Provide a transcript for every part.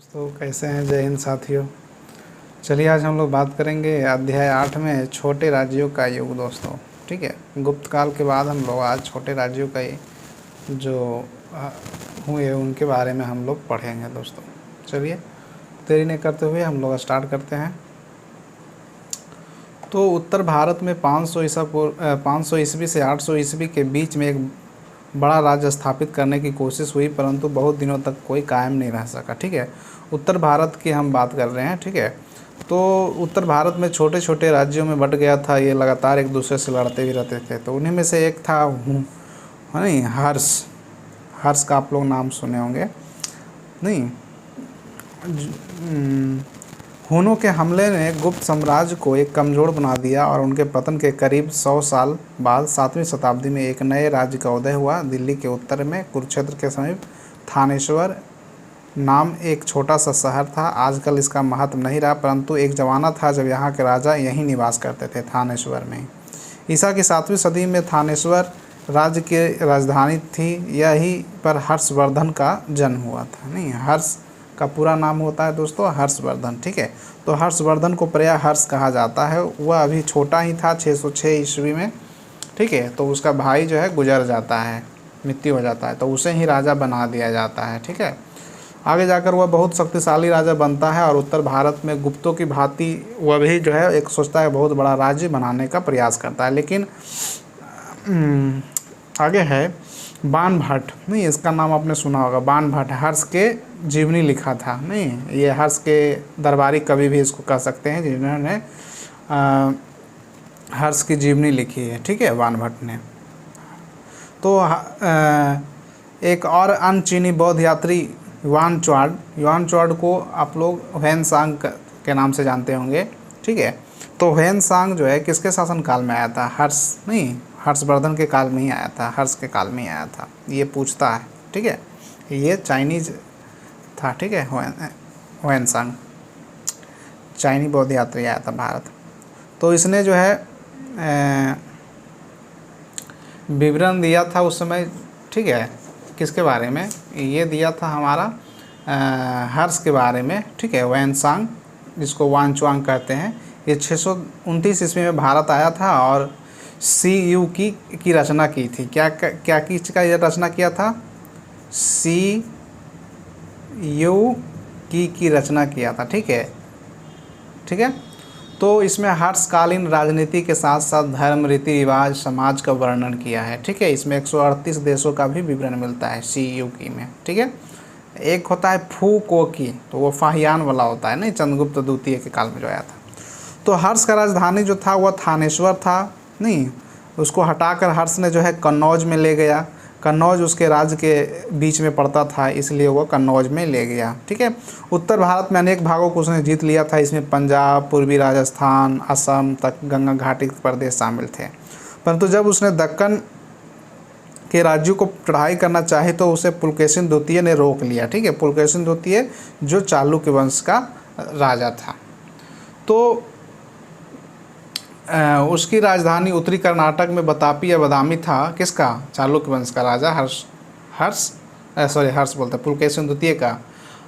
दोस्तों कैसे हैं? जय हिंद साथियों। चलिए आज हम लोग बात करेंगे अध्याय 8 में छोटे राज्यों का युग दोस्तों। ठीक है, गुप्त काल के बाद हम लोग आज छोटे राज्यों का जो हुए उनके बारे में हम लोग पढ़ेंगे दोस्तों। चलिए देरी नहीं करते हुए हम लोग स्टार्ट करते हैं। तो उत्तर भारत में 500 ईस्वी से 800 ईस्वी के बीच में एक बड़ा राज्य स्थापित करने की कोशिश हुई, परंतु बहुत दिनों तक कोई कायम नहीं रह सका। ठीक है, उत्तर भारत की हम बात कर रहे हैं। ठीक है, तो उत्तर भारत में छोटे छोटे राज्यों में बंट गया था। ये लगातार एक दूसरे से लड़ते भी रहते थे। तो उन्हीं में से एक था नहीं, हर्ष का आप लोग नाम सुने होंगे नहीं। हुनों के हमले ने गुप्त साम्राज्य को एक कमज़ोर बना दिया और उनके पतन के करीब 100 साल बाद 7वीं शताब्दी में एक नए राज्य का उदय हुआ। दिल्ली के उत्तर में कुरुक्षेत्र के समीप थानेश्वर नाम एक छोटा सा शहर था। आजकल इसका महत्व नहीं रहा, परंतु एक ज़माना था जब यहाँ के राजा यहीं निवास करते थे, थानेश्वर में। ईसा की 7वीं सदी में थानेश्वर राज्य की राजधानी थी। यहीं पर हर्षवर्धन का जन्म हुआ था। नहीं, हर्ष का पूरा नाम होता है दोस्तों हर्षवर्धन। ठीक है, तो हर्षवर्धन को प्रायः हर्ष कहा जाता है। वह अभी छोटा ही था 606 ईस्वी में। ठीक है, तो उसका भाई जो है गुजर जाता है, मृत्यु हो जाता है, तो उसे ही राजा बना दिया जाता है। ठीक है, आगे जाकर वह बहुत शक्तिशाली राजा बनता है और उत्तर भारत में गुप्तों की भांति वह भी जो है एक सोचता है बहुत बड़ा राज्य बनाने का प्रयास करता है। लेकिन आगे है बाणभट्ट। नहीं, इसका नाम आपने सुना होगा, बाणभट्ट। हर्ष के जीवनी लिखा था। नहीं, ये हर्ष के दरबारी कवि भी इसको कह सकते हैं, जिन्होंने हर्ष की जीवनी लिखी है। ठीक है, बाणभट्ट ने। तो एक और अन्य चीनी बौद्ध यात्री युआन को आप लोग ह्वेनसांग के नाम से जानते होंगे। ठीक है, तो ह्वेनसांग जो है किसके शासनकाल में आया था? हर्षवर्धन के काल में ही आया था, हर्ष के काल में ही आया था, ये पूछता है। ठीक है, ये चाइनीज था। ठीक है, ह्वेनसांग चाइनी बौद्ध यात्री आया था भारत। तो इसने जो है विवरण दिया था उस समय। ठीक है, किसके बारे में? ये दिया था हमारा हर्ष के बारे में। ठीक है, ह्वेनसांग जिसको वानचुआंग कहते हैं, ये 629 ईस्वी में भारत आया था और CU की रचना की थी। क्या किसका ये रचना किया था? CU की रचना किया था। ठीक है, ठीक है। तो इसमें हर्षकालीन राजनीति के साथ साथ धर्म, रीति रिवाज, समाज का वर्णन किया है। ठीक है, इसमें 138 देशों का भी विवरण मिलता है CU में। ठीक है, एक होता है फुकोकी, तो वो फाहियान वाला होता है, नहीं, चंद्रगुप्त द्वितीय के काल में जो आया था। तो हर्ष का राजधानी जो था वह थानेश्वर था। नहीं, उसको हटाकर हर्ष ने जो है कन्नौज में ले गया। कन्नौज उसके राज्य के बीच में पड़ता था, इसलिए वो कन्नौज में ले गया। ठीक है, उत्तर भारत में अनेक भागों को उसने जीत लिया था। इसमें पंजाब, पूर्वी राजस्थान, असम तक गंगा घाटी के प्रदेश शामिल थे। परंतु जब उसने दक्कन के राज्यों को चढ़ाई करना चाही तो उसे पुलकेशिन द्वितीय ने रोक लिया। ठीक है, पुलकेशिन द्वितीय जो चालुक्य वंश का राजा था। तो उसकी राजधानी उत्तरी कर्नाटक में बतापी या बदामी था। किसका? चालुक्य वंश का राजा हर्ष बोलते पुलकेशिन द्वितीय का।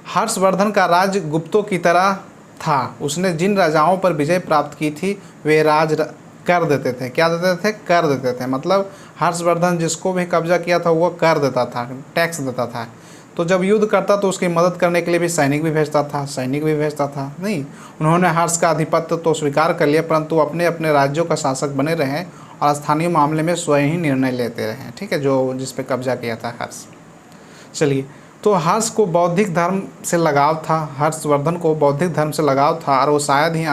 हर्षवर्धन का राज्य गुप्तों की तरह था। उसने जिन राजाओं पर विजय प्राप्त की थी वे राज कर देते थे। क्या देते थे? कर देते थे। मतलब हर्षवर्धन जिसको भी कब्जा किया था वो कर देता था, टैक्स देता था। तो जब युद्ध करता तो उसकी मदद करने के लिए भी सैनिक भी भेजता था। नहीं, उन्होंने हर्ष का आधिपत्य तो स्वीकार कर लिया, परंतु अपने अपने राज्यों का शासक बने रहे और स्थानीय मामले में स्वयं ही निर्णय लेते रहे। ठीक है, जो जिस पे कब्जा किया था हर्ष। चलिए, तो हर्ष को बौद्धिक धर्म से लगाव था। हर्षवर्धन को बौद्धिक धर्म से लगाव था और वो शायद ही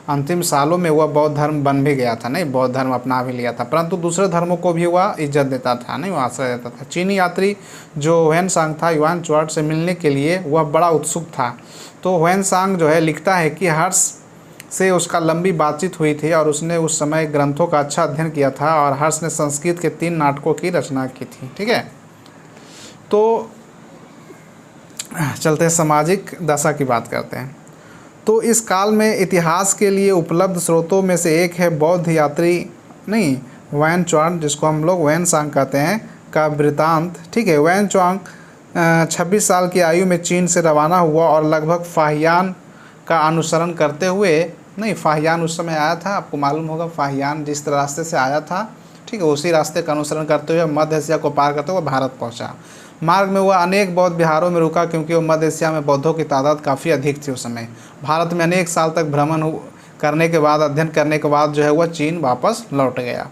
अंतिम सालों में वह बौद्ध धर्म बन भी गया था। नहीं, बौद्ध धर्म अपना भी लिया था, परंतु दूसरे धर्मों को भी वह इज्जत देता था, नहीं, वो आश्रय देता था। चीनी यात्री जो ह्वेनसांग था युआन से मिलने के लिए वह बड़ा उत्सुक था। तो ह्वेनसांग जो है लिखता है कि हर्ष से उसका लंबी बातचीत हुई थी और उसने उस समय ग्रंथों का अच्छा अध्ययन किया था और हर्ष ने संस्कृत के 3 नाटकों की रचना की थी। ठीक है, तो चलते सामाजिक दशा की बात करते हैं। तो इस काल में इतिहास के लिए उपलब्ध स्रोतों में से एक है बौद्ध यात्री नहीं वैनचुआंग, जिसको हम लोग ह्वेनसांग कहते हैं, का वृत्तांत। ठीक है, ह्वेनचुआंग 26 साल की आयु में चीन से रवाना हुआ और लगभग फाहियान का अनुसरण करते हुए, नहीं फाहियान उस समय आया था, आपको मालूम होगा फाहियान जिस रास्ते से आया था, ठीक है, उसी रास्ते का अनुसरण करते हुए मध्य एशिया को पार करते हुए भारत पहुंचा। मार्ग में वह अनेक बौद्ध विहारों में रुका क्योंकि वो मध्य एशिया में बौद्धों की तादाद काफ़ी अधिक थी उस समय। भारत में अनेक साल तक भ्रमण करने के बाद, अध्ययन करने के बाद जो है वह चीन वापस लौट गया।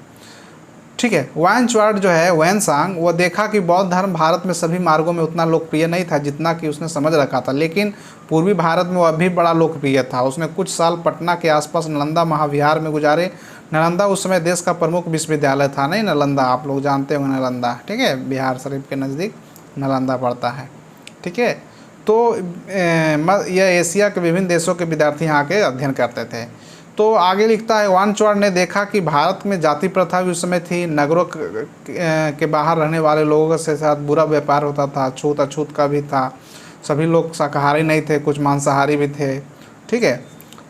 ठीक है, वायनच्वार्ड जो है वैनसांग, वो देखा कि बौद्ध धर्म भारत में सभी मार्गों में उतना लोकप्रिय नहीं था जितना कि उसने समझ रखा था, लेकिन पूर्वी भारत में वह भी बड़ा लोकप्रिय था। उसने कुछ साल पटना के आसपास नालंदा महाविहार में गुजारे। नालंदा उस समय देश का प्रमुख विश्वविद्यालय था, नहीं नालंदा, आप लोग जानते होंगे नालंदा, ठीक है, बिहार शरीफ के नज़दीक नालंदा पड़ता है। ठीक है, तो यह एशिया के विभिन्न देशों के विद्यार्थी यहाँ के अध्ययन करते थे। तो आगे लिखता है, वानच्वार्ड ने देखा कि भारत में जाति प्रथा भी उस समय थी। नगरों के बाहर रहने वाले लोगों के साथ बुरा व्यापार होता था, छूत अछूत का भी था। सभी लोग शाकाहारी नहीं थे, कुछ मांसाहारी भी थे। ठीक है,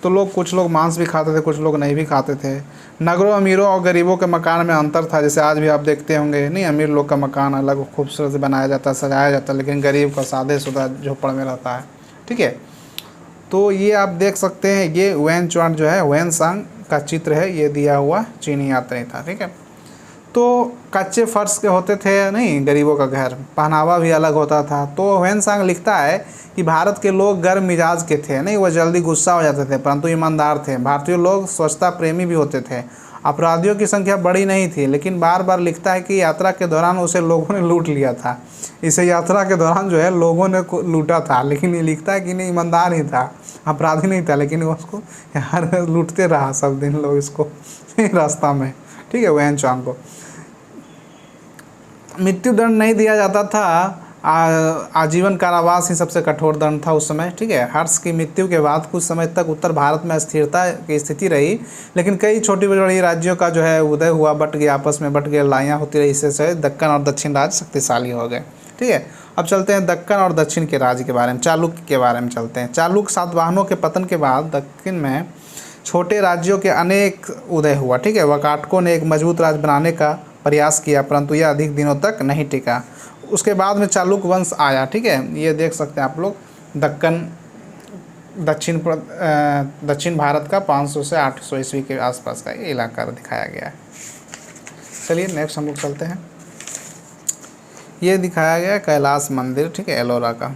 तो कुछ लोग मांस भी खाते थे, कुछ लोग नहीं भी खाते थे। नगरों, अमीरों और गरीबों के मकान में अंतर था। जैसे आज भी आप देखते होंगे, नहीं, अमीर लोग का मकान अलग खूबसूरत से बनाया जाता है, सजाया जाता है, लेकिन गरीब का सादे सुधा झोपड़ में रहता है। ठीक है, तो ये आप देख सकते हैं, ये वैनच्वार्ड जो है वैनसांग का चित्र है, ये दिया हुआ चीनी यात्री था। ठीक है, तो कच्चे फर्श के होते थे, नहीं, गरीबों का घर, पहनावा भी अलग होता था। तो वैनसांग लिखता है कि भारत के लोग गर्म मिजाज के थे, नहीं, वह जल्दी गुस्सा हो जाते थे, परंतु ईमानदार थे। भारतीय लोग स्वच्छता प्रेमी भी होते थे। अपराधियों की संख्या बड़ी नहीं थी, लेकिन बार बार लिखता है कि यात्रा के दौरान उसे लोगों ने लूट लिया था। इसे यात्रा के दौरान जो है लोगों ने लूटा था, लेकिन ये लिखता है कि नहीं, ईमानदार ही था, अपराधी नहीं था, लेकिन उसको यार लूटते रहा सब दिन लोग इसको रास्ता में। ठीक है, वैनच्वार्ड को मृत्युदंड नहीं दिया जाता था, आजीवन कारावास ही सबसे कठोर दंड था उस समय। ठीक है, हर्ष की मृत्यु के बाद कुछ समय तक उत्तर भारत में स्थिरता की स्थिति रही, लेकिन कई छोटी बड़ी राज्यों का जो है उदय हुआ, बट गया, आपस में बट गए, लड़ाइयाँ होती रही, इससे दक्कन और दक्षिण राज्य शक्तिशाली हो गए। ठीक है, अब चलते हैं दक्कन और दक्षिण के राज्य के बारे में, चालुक्य के बारे में चलते हैं। चालुक्य सातवाहनों के पतन के बाद दक्षिण में छोटे राज्यों के अनेक उदय हुआ। ठीक है, वाकाटकों ने एक मजबूत राज्य बनाने का प्रयास किया, परंतु यह अधिक दिनों तक नहीं टिका। उसके बाद में चालुक्य वंश आया। ठीक है, ये देख सकते हैं आप लोग, दक्कन दक्षिण भारत का 500 से 800 ईस्वी के आसपास का ये इलाका दिखाया गया है। चलिए नेक्स्ट हम लोग चलते हैं। ये दिखाया गया कैलाश मंदिर, ठीक है, एलोरा का।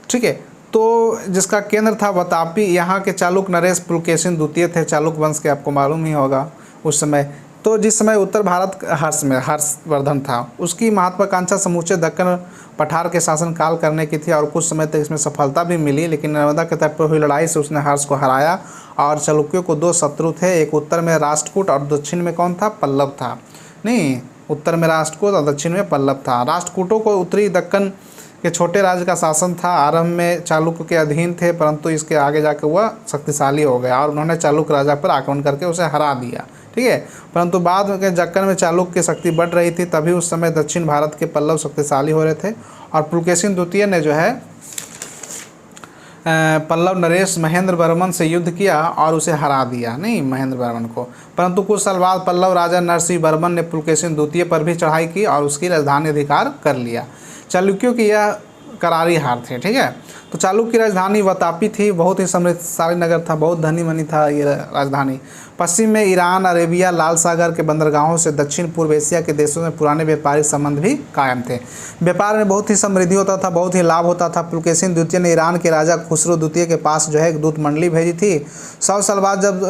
ठीक है, तो जिसका केंद्र था वातापी। यहाँ के चालुक्य नरेश पुलकेशिन द्वितीय थे, चालुक्य वंश के, आपको मालूम ही होगा उस समय। तो जिस समय उत्तर भारत हर्षवर्धन था, उसकी महत्वाकांक्षा समूचे दक्कन पठार के शासन काल करने की थी और कुछ समय तक इसमें सफलता भी मिली, लेकिन नर्मदा के तट पर हुई लड़ाई से उसने हर्ष को हराया। और चालुक्यों को दो शत्रु थे, एक उत्तर में राष्ट्रकूट और दक्षिण में कौन था, पल्लव था। नहीं, उत्तर में राष्ट्रकूट और दक्षिण में पल्लव था। राष्ट्रकूटों को उत्तरी दक्कन के छोटे राज्य का शासन था। आरंभ में चालुक्य के अधीन थे, परंतु इसके आगे जाकर वह शक्तिशाली हो गया और उन्होंने चालुक्य राजा पर आक्रमण करके उसे हरा दिया। ठीक है, परंतु बाद में दक्कन में चालुक्य की शक्ति बढ़ रही थी, तभी उस समय दक्षिण भारत के पल्लव शक्तिशाली हो रहे थे और पुलकेशिन द्वितीय ने जो है पल्लव नरेश महेंद्र वर्मन से युद्ध किया और उसे हरा दिया, नहीं, महेंद्र वर्मन को। परंतु कुछ साल बाद पल्लव राजा नरसिंह वर्मन ने पुलकेशिन द्वितीय पर भी चढ़ाई की और उसकी राजधानी अधिकार कर लिया। चालुक्यों की यह करारी हार थी। ठीक है, तो चालुक्य की राजधानी वातापी थी, बहुत ही समृद्धशाली नगर था, बहुत धनी मनी था ये राजधानी। पश्चिम में ईरान, अरेबिया, लाल सागर के बंदरगाहों से दक्षिण पूर्व एशिया के देशों में पुराने व्यापारिक संबंध भी कायम थे। व्यापार में बहुत ही समृद्धि होता था, बहुत ही लाभ होता था। पुलकेशिन द्वितीय ने ईरान के राजा खुसरो द्वितीय के पास जो है एक दूत मंडली भेजी थी। 100 साल बाद जब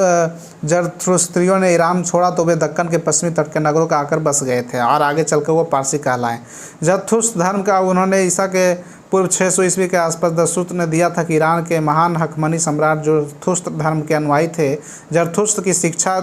जरथुस्त्रियों ने ईरान छोड़ा तो वे दक्कन के पश्चिमी तट के नगरों का आकर बस गए थे और आगे चलकर वो पारसी कहलाए। जरथुस्त्र धर्म का उन्होंने ईसा के पूर्व 600 ईस्वी के आसपास दस्तूर ने दिया था कि ईरान के महान हकमनी सम्राट जरथुस्त्र धर्म के अनुयायी थे। जरथुस्त्र की शिक्षा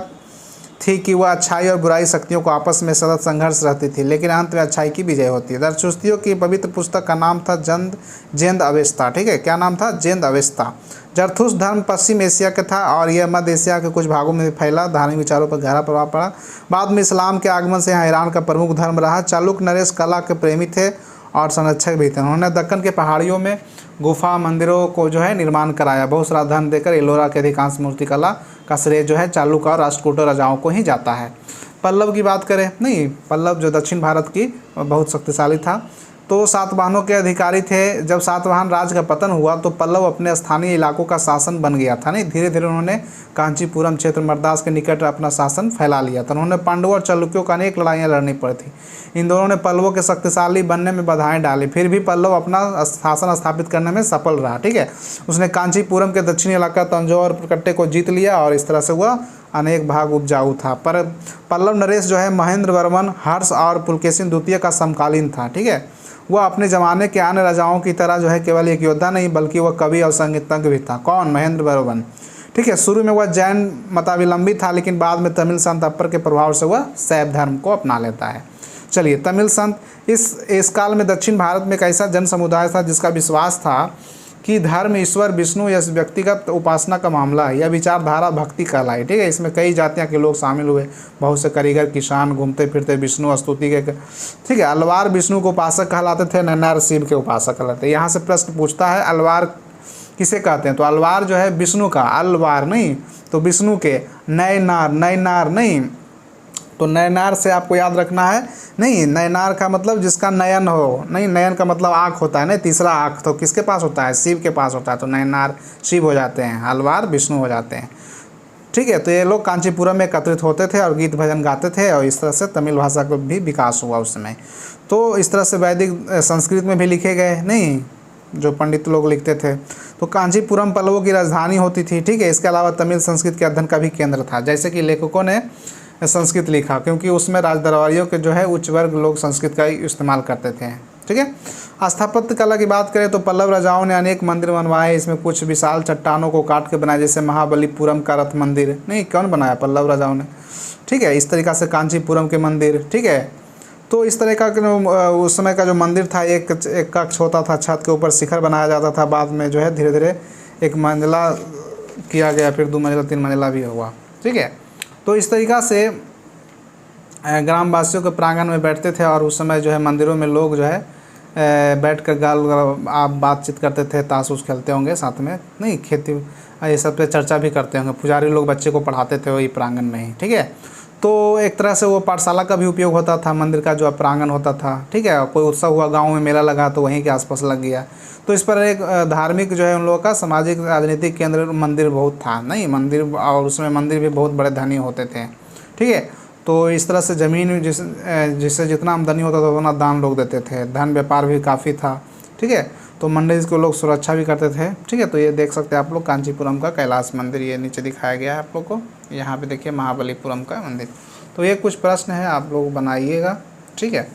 थी कि वह अच्छाई और बुराई शक्तियों को आपस में सतत संघर्ष रहती थी, लेकिन अंत में अच्छाई की विजय होती है। जरथुस्त्रियों की पवित्र पुस्तक का नाम था जेंद अवेस्ता। ठीक है, क्या नाम था, जेंद अवेस्ता। जरथुस्त्र धर्म पश्चिम एशिया का था और यह मध्य एशिया के कुछ भागों में फैला, धार्मिक विचारों पर गहरा प्रभाव पड़ा। बाद में इस्लाम के आगमन से यहाँ ईरान का प्रमुख धर्म रहा। चालुक्य नरेश कला के प्रेमी थे और संरक्षक भी थे। उन्होंने दक्कन के पहाड़ियों में गुफा मंदिरों को जो है निर्माण कराया। बहुत सारा धन देकर एलोरा के अधिकांश मूर्तिकला का श्रेय जो है चालुक्य और राष्ट्रकूट राजाओं को ही जाता है। पल्लव की बात करें, नहीं, पल्लव जो दक्षिण भारत की बहुत शक्तिशाली था। तो सातवाहनों के अधिकारी थे। जब सातवाहन राज का पतन हुआ तो पल्लव अपने स्थानीय इलाकों का शासन बन गया था। नहीं, धीरे धीरे उन्होंने कांचीपुरम क्षेत्र मद्रास के निकट अपना शासन फैला लिया था। उन्होंने पांडवों और चालुक्यों का अनेक लड़ाइयाँ लड़नी पड़ी थी। इन दोनों ने पल्लवों के शक्तिशाली बनने में बाधाएं डाली, फिर भी पल्लव अपना शासन स्थापित करने में सफल रहा। ठीक है, उसने कांचीपुरम के दक्षिणी इलाका तंजौर कट्टे को जीत लिया और इस तरह से वह अनेक भाग उपजाऊ था। पर पल्लव नरेश जो है महेंद्र वर्मन, हर्ष और पुलकेशिन द्वितीय का समकालीन था। ठीक है, वह अपने ज़माने के अन्य राजाओं की तरह जो है केवल एक योद्धा नहीं बल्कि वह कवि और संगीतज्ञ भी था। कौन? महेंद्र वर्मन। ठीक है, शुरू में वह जैन मतावलंबी था, लेकिन बाद में तमिल संत अप्पर के प्रभाव से वह शैव धर्म को अपना लेता है। चलिए, तमिल संत इस काल में दक्षिण भारत में एक ऐसा जन समुदाय था जिसका विश्वास था कि धर्म ईश्वर विष्णु या व्यक्तिगत उपासना का मामला है। यह विचारधारा भक्ति कहलाई। ठीक है, इसमें कई जातियां के लोग शामिल हुए, बहुत से कारीगर, किसान घूमते फिरते विष्णु स्तुति के। ठीक है, अलवार विष्णु के उपासक कहलाते थे, नैनार शिव के उपासक कहलाते। यहाँ से प्रश्न पूछता है अलवार किसे कहते हैं? तो अलवार जो है विष्णु का, अलवार नहीं तो विष्णु के, नैनार नैनार नहीं तो नैनार से आपको याद रखना है। नहीं, नैनार का मतलब जिसका नयन हो, नहीं, नयन का मतलब आँख होता है। नहीं, तीसरा आँख तो किसके पास होता है? शिव के पास होता है। तो नैनार शिव हो जाते हैं, अलवार विष्णु हो जाते हैं। ठीक है, तो ये लोग कांचीपुरम में एकत्रित होते थे और गीत भजन गाते थे और इस तरह से तमिल भाषा का भी विकास हुआ उस समय। तो इस तरह से वैदिक संस्कृत में भी लिखे गए, नहीं, जो पंडित लोग लिखते थे। तो कांचीपुरम पल्लवों की राजधानी होती थी। ठीक है, इसके अलावा तमिल संस्कृत के अध्ययन का भी केंद्र था। जैसे कि लेखकों ने संस्कृत लिखा क्योंकि उसमें राजदरबारियों के जो है उच्च वर्ग लोग संस्कृत का इस्तेमाल करते थे। ठीक है, स्थापत्य कला की बात करें तो पल्लव राजाओं ने अनेक मंदिर बनवाए। इसमें कुछ विशाल चट्टानों को काट के बनाए, जैसे महाबलीपुरम का रथ मंदिर। नहीं, कौन बनाया? पल्लव राजाओं ने। ठीक है, इस तरीक़ा से कांचीपुरम के मंदिर। ठीक है, तो इस तरह का उस समय का जो मंदिर था, एक कक्ष होता था, छत के ऊपर शिखर बनाया जाता था। बाद में जो है धीरे धीरे एक मंजिला किया गया, फिर 2 मंजिला 3 मंजिला भी हुआ। ठीक है, तो इस तरीक़ा से ग्रामवासियों के प्रांगण में बैठते थे और उस समय जो है मंदिरों में लोग जो है बैठकर आप बातचीत करते थे, ताश उस खेलते होंगे साथ में, नहीं, खेती ये सब पे चर्चा भी करते होंगे। पुजारी लोग बच्चे को पढ़ाते थे वही प्रांगण में ही। ठीक है, तो एक तरह से वो पाठशाला का भी उपयोग होता था, मंदिर का जो प्रांगण होता था। ठीक है, कोई उत्सव हुआ, गाँव में मेला लगा तो वहीं के आसपास लग गया। तो इस पर एक धार्मिक जो है उन लोगों का सामाजिक राजनीतिक केंद्र मंदिर बहुत था। नहीं, मंदिर, और उसमें मंदिर भी बहुत बड़े धनी होते थे। ठीक है, तो इस तरह से ज़मीन जिससे जितना आमदनी होता था उतना दान लोग देते थे। धन व्यापार भी काफ़ी था। ठीक है, तो मंदिर को लोग सुरक्षा भी करते थे। ठीक है, तो ये देख सकते हैं आप लोग कांचीपुरम का कैलाश मंदिर, ये नीचे दिखाया गया है आप लोग को। यहाँ पे देखिए महाबलीपुरम का मंदिर। तो ये कुछ प्रश्न है, आप लोग बनाइएगा। ठीक है,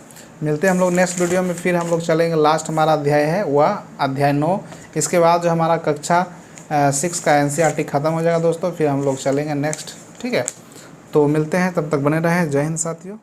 मिलते हैं हम लोग नेक्स्ट वीडियो में। फिर हम लोग चलेंगे, लास्ट हमारा अध्याय है वह अध्याय 9। इसके बाद जो हमारा कक्षा 6 का NCERT ख़त्म हो जाएगा दोस्तों, फिर हम लोग चलेंगे नेक्स्ट। ठीक है, तो मिलते हैं, तब तक बने रहें। जय हिंद साथियों।